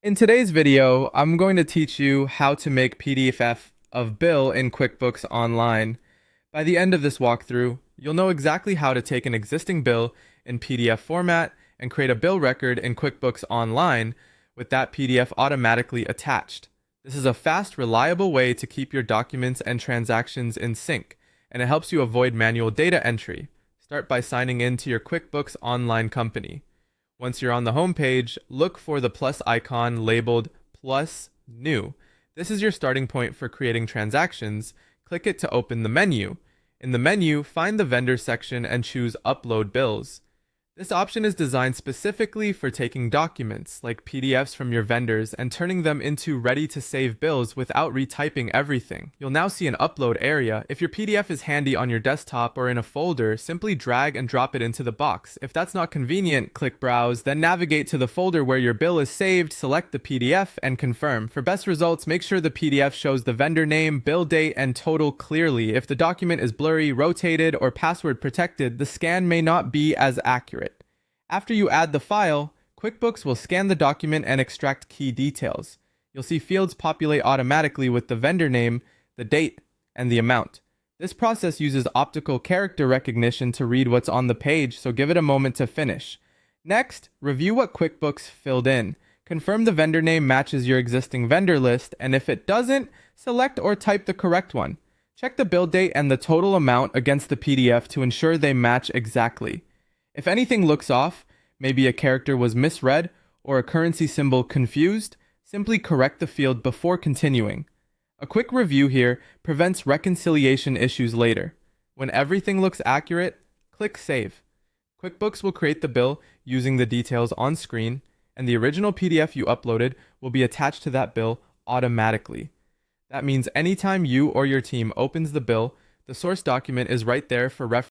In today's video, I'm going to teach you how to make PDF of bill in QuickBooks Online. By the end of this walkthrough, you'll know exactly how to take an existing bill in PDF format and create a bill record in QuickBooks Online with that PDF automatically attached. This is a fast, reliable way to keep your documents and transactions in sync, and it helps you avoid manual data entry. Start by signing in to your QuickBooks Online company. Once you're on the home page, look for the plus icon labeled Plus New. This is your starting point for creating transactions. Click it to open the menu. In the menu, find the vendor section and choose Upload Bills. This option is designed specifically for taking documents, like PDFs from your vendors, and turning them into ready-to-save bills without retyping everything. You'll now see an upload area. If your PDF is handy on your desktop or in a folder, simply drag and drop it into the box. If that's not convenient, click Browse, then navigate to the folder where your bill is saved, select the PDF, and confirm. For best results, make sure the PDF shows the vendor name, bill date, and total clearly. If the document is blurry, rotated, or password protected, the scan may not be as accurate. After you add the file, QuickBooks will scan the document and extract key details. You'll see fields populate automatically with the vendor name, the date, and the amount. This process uses optical character recognition to read what's on the page, so give it a moment to finish. Next, review what QuickBooks filled in. Confirm the vendor name matches your existing vendor list, and if it doesn't, select or type the correct one. Check the bill date and the total amount against the PDF to ensure they match exactly. If anything looks off, maybe a character was misread or a currency symbol confused, simply correct the field before continuing. A quick review here prevents reconciliation issues later. When everything looks accurate, click Save. QuickBooks will create the bill using the details on screen, and the original PDF you uploaded will be attached to that bill automatically. That means anytime you or your team opens the bill, the source document is right there for reference.